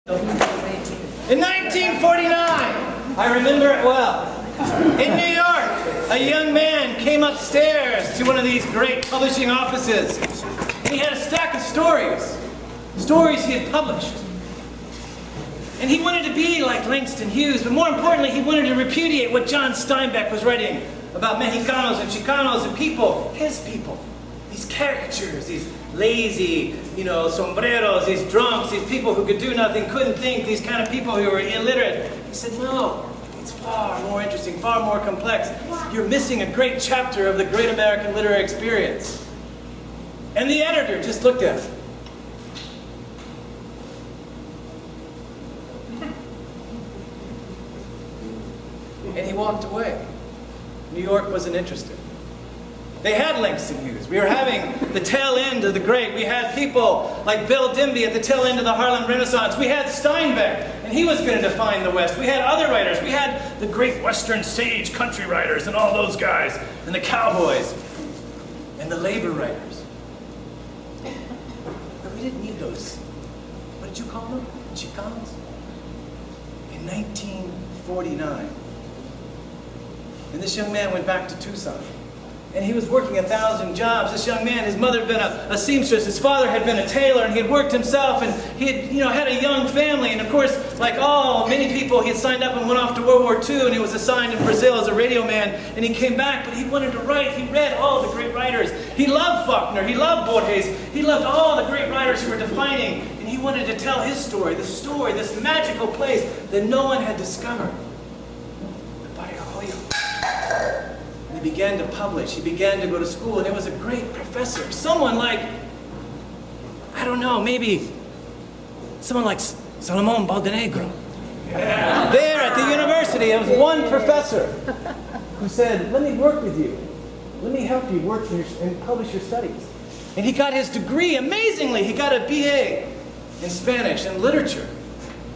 In 1949, I remember it well, in New York, a young man came upstairs to one of these great publishing offices. And he had a stack of stories he had published. And he wanted to be like Langston Hughes, but more importantly, he wanted to repudiate what John Steinbeck was writing about Mexicanos and Chicanos and people, his people. These caricatures, these lazy, sombreros, these drunks, these people who could do nothing, couldn't think, these kind of people who were illiterate. He said, no, it's far more interesting, far more complex. You're missing a great chapter of the great American literary experience. And the editor just looked at him. And he walked away. New York wasn't interested. They had Langston Hughes. We were having the tail end of the great. We had people like Bill Dimby at the tail end of the Harlem Renaissance. We had Steinbeck, and he was going to define the West. We had other writers. We had the great Western sage country writers and all those guys, and the cowboys, and the labor writers. But we didn't need those. What did you call them? Chicanos? In 1949. And this young man went back to Tucson. And he was working 1,000 jobs. This young man, his mother had been a seamstress, his father had been a tailor, and he had worked himself, and he had, had a young family. And of course, like many people, he had signed up and went off to World War II, and he was assigned in Brazil as a radio man, and he came back, but he wanted to write. He read all the great writers. He loved Faulkner, he loved Borges, he loved all the great writers who were defining, and he wanted to tell his story, this magical place that no one had discovered. He began to publish, he began to go to school, and it was a great professor. Someone like, I don't know, maybe someone like Salomon Baldenegro. Yeah. There at the university, there was one professor who said, let me work with you. Let me help you work and publish your studies. And he got his degree, amazingly. He got a BA in Spanish and literature.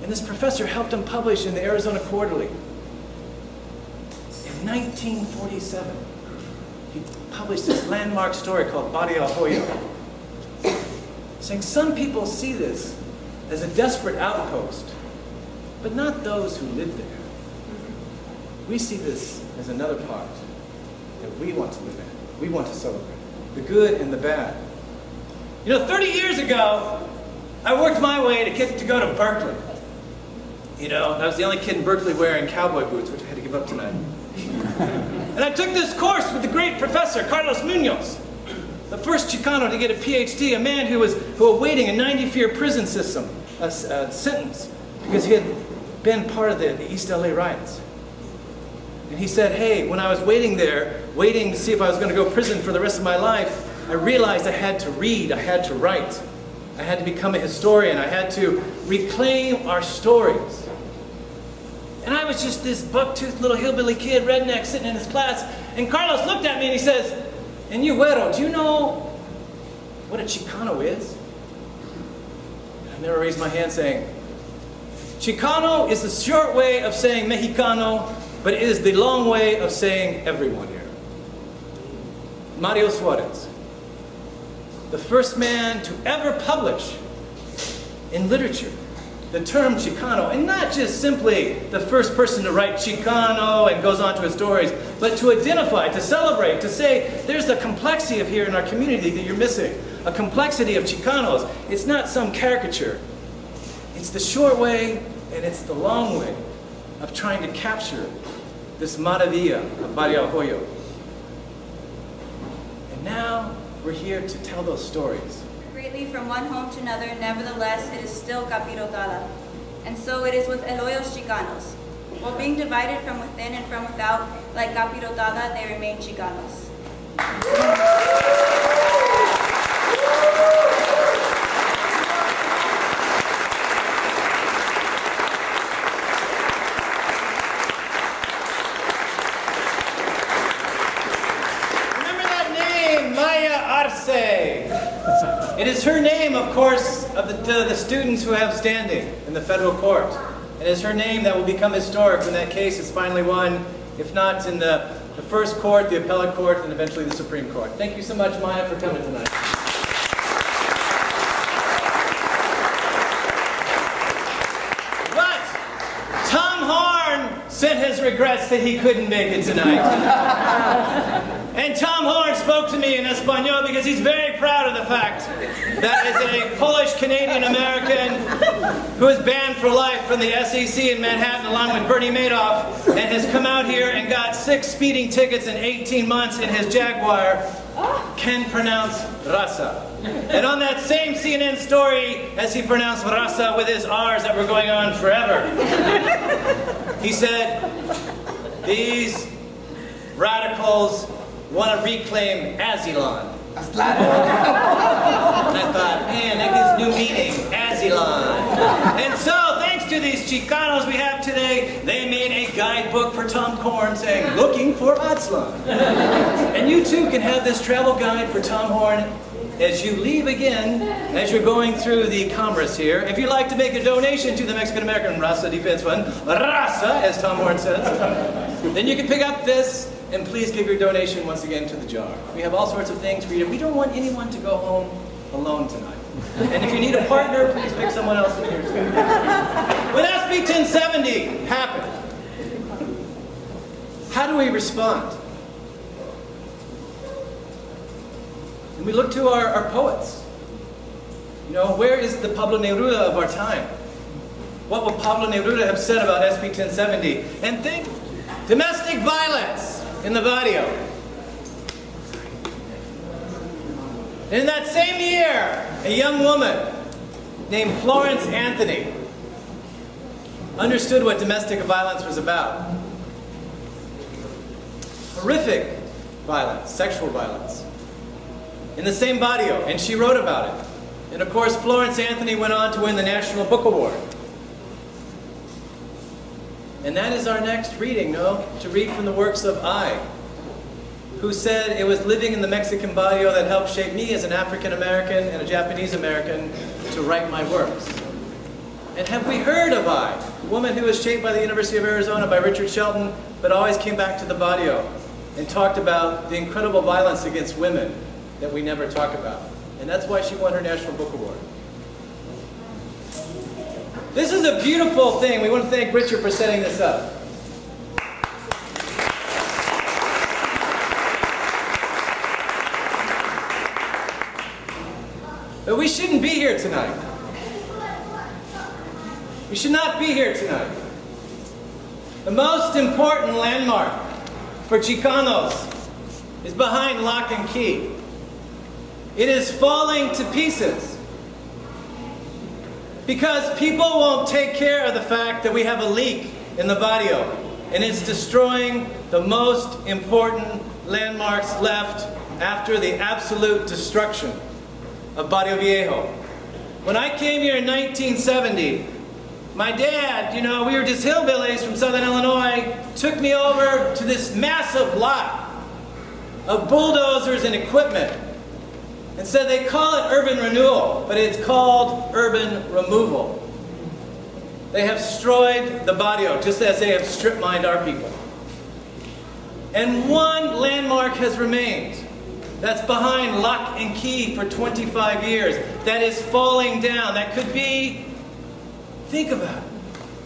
And this professor helped him publish in the Arizona Quarterly. In 1947, he published this landmark story called Barrio Viejo, saying some people see this as a desperate outpost, but not those who live there. We see this as another part that we want to live in. We want to celebrate the good and the bad. 30 years ago, I worked my way to go to Berkeley. I was the only kid in Berkeley wearing cowboy boots, which I had to give up tonight. And I took this course with the great professor, Carlos Munoz, the first Chicano to get a PhD, a man who was awaiting a 90-year prison sentence because he had been part of the East LA riots. And he said, hey, when I was waiting to see if I was going to go to prison for the rest of my life, I realized I had to read, I had to write, I had to become a historian, I had to reclaim our stories. And I was just this buck-toothed little hillbilly kid, redneck, sitting in his class. And Carlos looked at me and he says, and you, güero, do you know what a Chicano is? I never raised my hand saying, Chicano is the short way of saying Mexicano, but it is the long way of saying everyone here. Mario Suarez, the first man to ever publish in literature the term Chicano, and not just simply the first person to write Chicano and goes on to his stories, but to identify, to celebrate, to say there's a complexity of here in our community that you're missing, a complexity of Chicanos. It's not some caricature. It's the short way and it's the long way of trying to capture this maravilla of Barrio Viejo. And now we're here to tell those stories. Greatly from one home to another, nevertheless, it is still capirotada. And so it is with Eloyos Chicanos. While being divided from within and from without, like capirotada, they remain Chicanos. Remember that name, Maya Arce. It is her name, of course, of the students who have standing in the federal court. It is her name that will become historic when that case is finally won, if not in the first court, the appellate court, and eventually the Supreme Court. Thank you so much, Maya, for coming tonight. sent his regrets that he couldn't make it tonight. And Tom Horn spoke to me in Espanol because he's very proud of the fact that as a Polish-Canadian-American who is banned for life from the SEC in Manhattan along with Bernie Madoff and has come out here and got 6 speeding tickets in 18 months in his Jaguar, can pronounce raza. And on that same CNN story, as he pronounced raza with his R's that were going on forever, he said, these radicals want to reclaim Azilon. And I thought, man, that gives new meaning, Azilon. And so, thanks to these Chicanos we have today, they made a guidebook for Tom Horn saying, looking for Azilon. And you too can have this travel guide for Tom Horn as you leave again, as you're going through the commerce here. If you'd like to make a donation to the Mexican-American Raza Defense Fund, Raza, as Tom Horn says, then you can pick up this, and please give your donation once again to the jar. We have all sorts of things for you. We don't want anyone to go home alone tonight. And if you need a partner, please pick someone else in here too. When SB 1070 happened, how do we respond? And we look to our poets. You know, where is the Pablo Neruda of our time? What would Pablo Neruda have said about SB 1070? And think, domestic violence in the barrio. In that same year, a young woman named Florence Anthony understood what domestic violence was about. Horrific violence, sexual violence. In the same barrio, and she wrote about it. And of course, Florence Anthony went on to win the National Book Award. And that is our next reading, no? To read from the works of I, who said it was living in the Mexican barrio that helped shape me as an African American and a Japanese American to write my works. And have we heard of I, a woman who was shaped by the University of Arizona by Richard Shelton, but always came back to the barrio and talked about the incredible violence against women that we never talk about. And that's why she won her National Book Award. This is a beautiful thing. We want to thank Richard for setting this up. But we shouldn't be here tonight. We should not be here tonight. The most important landmark for Chicanos is behind lock and key. It is falling to pieces. Because people won't take care of the fact that we have a leak in the barrio, and it's destroying the most important landmarks left after the absolute destruction of Barrio Viejo. When I came here in 1970, my dad, you know, we were just hillbillies from Southern Illinois, took me over to this massive lot of bulldozers and equipment. And said they call it urban renewal, but it's called urban removal. They have destroyed the barrio, just as they have strip mined our people. And one landmark has remained. That's behind lock and key for 25 years. That is falling down. That could be, think about it,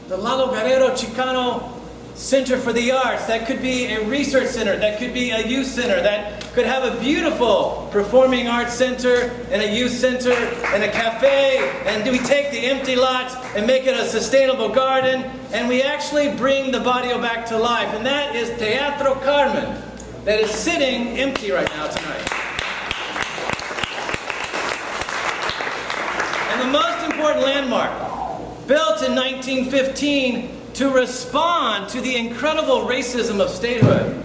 the Lalo Guerrero Chicano Center for the Arts. That could be a research center. That could be a youth center. That could have a beautiful performing arts center and a youth center and a cafe. And we take the empty lots and make it a sustainable garden. And we actually bring the barrio back to life. And that is Teatro Carmen, that is sitting empty right now tonight. And the most important landmark, built in 1915, to respond to the incredible racism of statehood.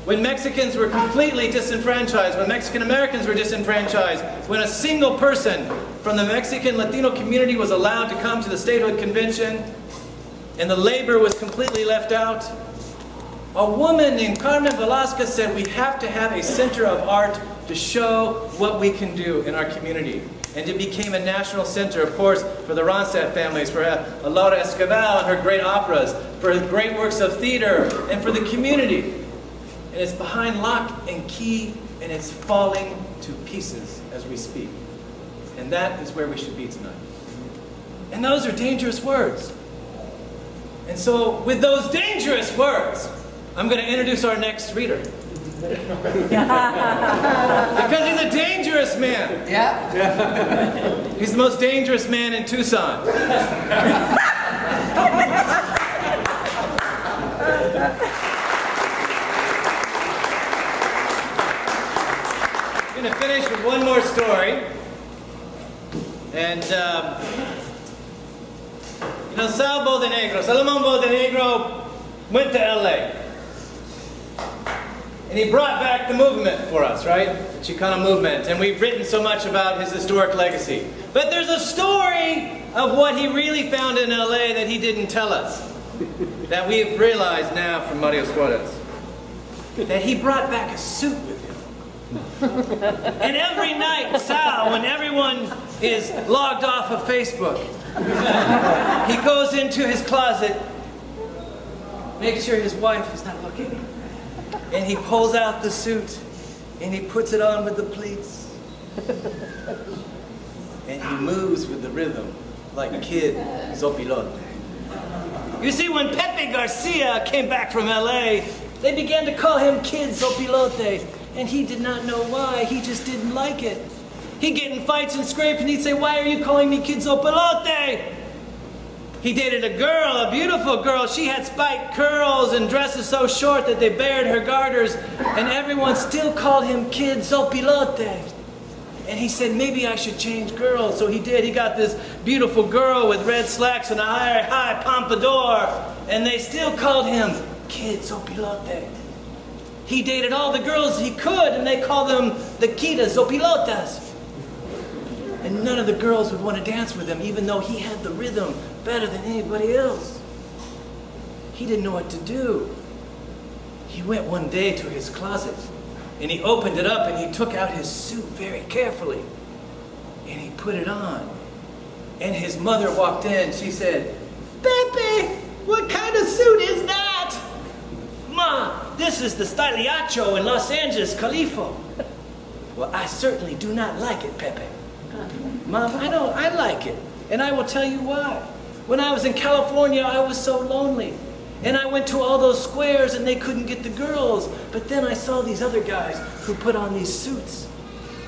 When Mexicans were completely disenfranchised, when Mexican Americans were disenfranchised, when a single person from the Mexican Latino community was allowed to come to the statehood convention, and the labor was completely left out, a woman named Carmen Velasquez said we have to have a center of art to show what we can do in our community. And it became a national center, of course, for the Ronstadt families, for Laura Escobar and her great operas, for great works of theater, and for the community. And it's behind lock and key, and it's falling to pieces as we speak. And that is where we should be tonight. And those are dangerous words. And so, with those dangerous words, I'm going to introduce our next reader. Because he's a dangerous man. Yeah. He's the most dangerous man in Tucson. I'm going to finish with one more story. And, Salomon Bodenegro went to LA. And he brought back the movement for us, right? The Chicano movement. And we've written so much about his historic legacy. But there's a story of what he really found in LA that he didn't tell us. That we've realized now from Mario Suarez. That he brought back a suit with him. And every night, Sal, when everyone is logged off of Facebook, he goes into his closet, makes sure his wife is not looking. And he pulls out the suit, and he puts it on with the pleats. And he moves with the rhythm, like Kid Zopilote. You see, when Pepe Garcia came back from LA, they began to call him Kid Zopilote, and he did not know why. He just didn't like it. He'd get in fights and scrape, and he'd say, "Why are you calling me Kid Zopilote?" He dated a girl, a beautiful girl. She had spiked curls and dresses so short that they bared her garters, and everyone still called him Kid Zopilote. And he said, maybe I should change girls. So he did. He got this beautiful girl with red slacks and a high pompadour, and they still called him Kid Zopilote. He dated all the girls he could, and they called them the Kida Zopilotas. And none of the girls would want to dance with him, even though he had the rhythm better than anybody else. He didn't know what to do. He went one day to his closet, and he opened it up, and he took out his suit very carefully, and he put it on. And his mother walked in. She said, "Pepe, what kind of suit is that?" "Ma, this is the Styliacho in Los Angeles, Califo." "Well, I certainly do not like it, Pepe." "Mom, I like it. And I will tell you why. When I was in California, I was so lonely. And I went to all those squares and they couldn't get the girls. But then I saw these other guys who put on these suits.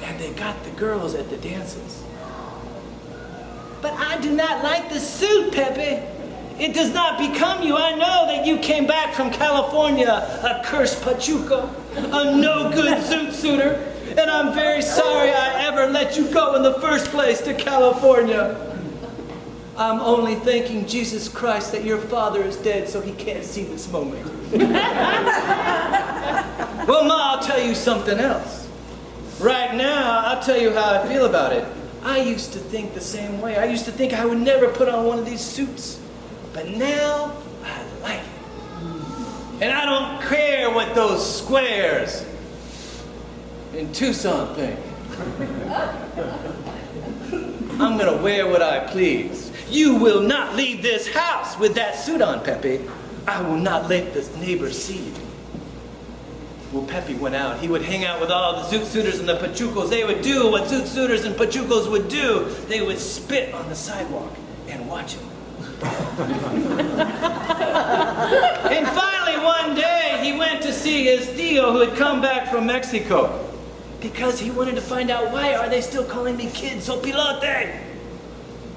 And they got the girls at the dances." "But I do not like the suit, Pepe. It does not become you. I know that you came back from California, a cursed pachuco, a no-good suit suiter. And I'm very sorry I ever let you go in the first place to California. I'm only thanking Jesus Christ that your father is dead so he can't see this moment." "Well, Ma, I'll tell you something else. Right now, I'll tell you how I feel about it. I used to think the same way. I used to think I would never put on one of these suits. But now, I like it. And I don't care what those squares in Tucson think. I'm gonna wear what I please. You will not leave this house with that suit on, Pepe. I will not let the neighbors see you." Well, Pepe went out. He would hang out with all the zoot suiters and the pachucos. They would do what zoot suiters and pachucos would do. They would spit on the sidewalk and watch him. And finally, one day, he went to see his tío who had come back from Mexico. Because he wanted to find out, why are they still calling me Kid Zopilote?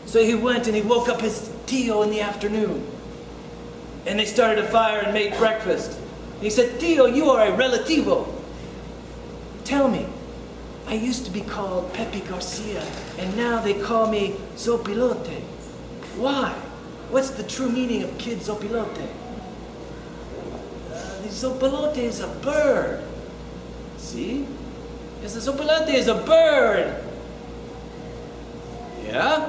So he went and he woke up his tío in the afternoon. And they started a fire and made breakfast. He said, "Tío, you are a relativo. Tell me, I used to be called Pepe Garcia, and now they call me Zopilote. Why? What's the true meaning of Kid Zopilote?" The Zopilote is a bird. See? Yes, the Zopilote is a bird. Yeah?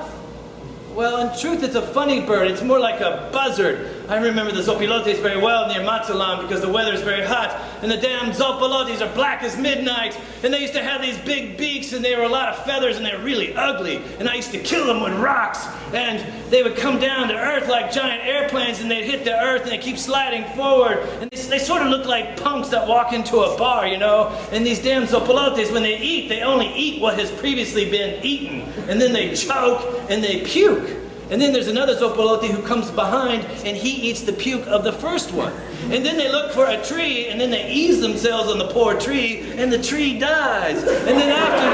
Well, in truth, it's a funny bird. It's more like a buzzard. I remember the Zopilotes very well near Mazatlan because the weather is very hot. And the damn Zopilotes are black as midnight. And they used to have these big beaks and they were a lot of feathers and they're really ugly. And I used to kill them with rocks. And they would come down to earth like giant airplanes and they'd hit the earth and they keep sliding forward. And they sort of look like punks that walk into a bar, you know. And these damn Zopilotes, when they eat, they only eat what has previously been eaten. And then they choke and they puke. And then there's another Zopolote who comes behind and he eats the puke of the first one. And then they look for a tree and then they ease themselves on the poor tree and the tree dies. And then after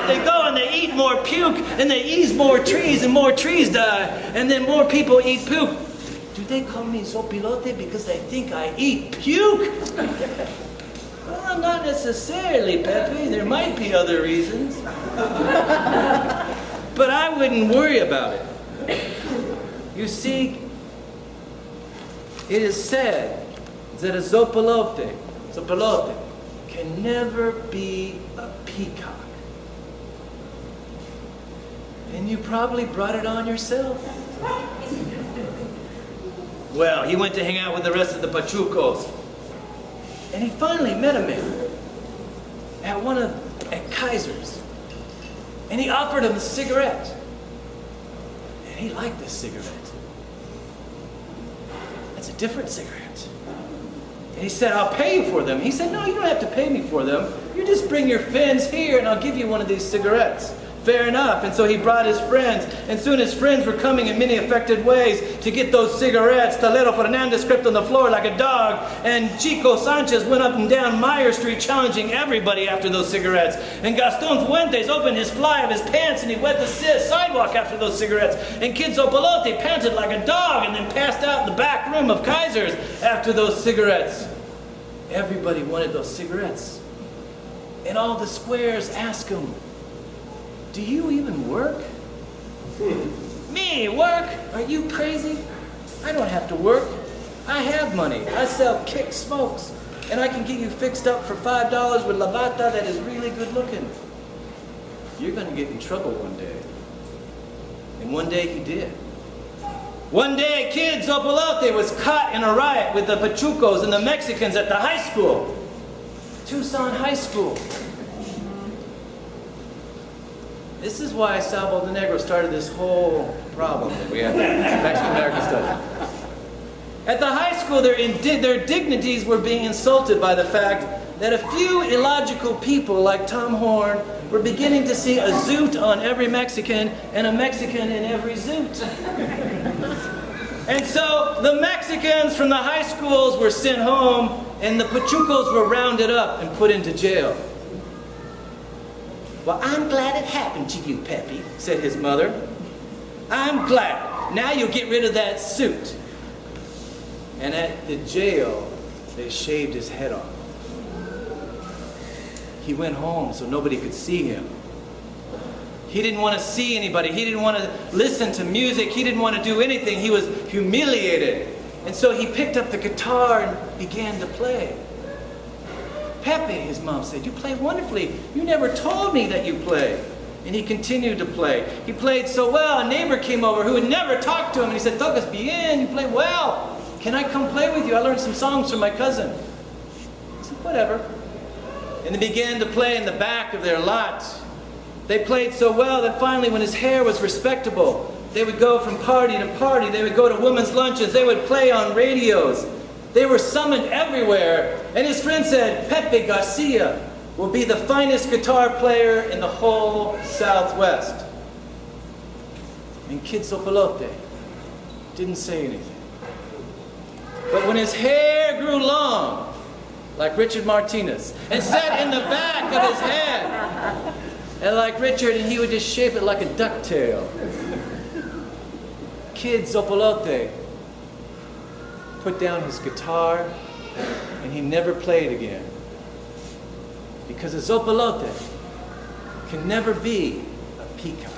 they go and they eat more puke and they ease more trees and more trees die. And then more people eat puke. Do they call me Zopilote because they think I eat puke? Well, not necessarily, Pepe. There might be other reasons. But I wouldn't worry about it. You see, it is said that a Zopolote can never be a peacock. And you probably brought it on yourself. Well, he went to hang out with the rest of the Pachucos. And he finally met a man at Kaiser's. And he offered him a cigarette. And he liked this cigarette. It's a different cigarette. And he said, I'll pay you for them. He said, no, you don't have to pay me for them. You just bring your friends here and I'll give you one of these cigarettes. Fair enough. And so he brought his friends. And soon his friends were coming in many affected ways to get those cigarettes. Talero Fernandez crept on the floor like a dog. And Chico Sanchez went up and down Meyer Street challenging everybody after those cigarettes. And Gaston Fuentes opened his fly of his pants and he wet the sidewalk after those cigarettes. And Kid Zopolote panted like a dog and then passed out in the back room of Kaiser's after those cigarettes. Everybody wanted those cigarettes. And all the squares asked him, do you even work? Me, work? Are you crazy? I don't have to work. I have money. I sell kick smokes. And I can get you fixed up for $5 with lavata that is really good looking. You're going to get in trouble one day. And one day he did. One day Kid Zopolote was caught in a riot with the Pachucos and the Mexicans at the high school. Tucson High School. This is why Salvo de Negro started this whole problem that we have in Mexican American study. At the high school, their dignities were being insulted by the fact that a few illogical people like Tom Horn were beginning to see a zoot on every Mexican and a Mexican in every zoot. And so the Mexicans from the high schools were sent home and the Pachucos were rounded up and put into jail. Well, I'm glad it happened to you, Pepe, said his mother. I'm glad. Now you'll get rid of that suit. And at the jail, they shaved his head off. He went home so nobody could see him. He didn't want to see anybody. He didn't want to listen to music. He didn't want to do anything. He was humiliated. And so he picked up the guitar and began to play. Pepe, his mom said, you play wonderfully. You never told me that you play. And he continued to play. He played so well, a neighbor came over who had never talked to him, and he said, Tocas bien, you play well. Can I come play with you? I learned some songs from my cousin. He said, whatever. And they began to play in the back of their lot. They played so well that finally, when his hair was respectable, they would go from party to party. They would go to women's lunches. They would play on radios. They were summoned everywhere. And his friend said, Pepe Garcia will be the finest guitar player in the whole Southwest. And Kid Zopolote didn't say anything. But when his hair grew long, like Richard Martinez, and sat in the back of his head, and like Richard, and he would just shape it like a ducktail, Kid Zopolote put down his guitar, and he never played again. Because a Zopolote can never be a peacock.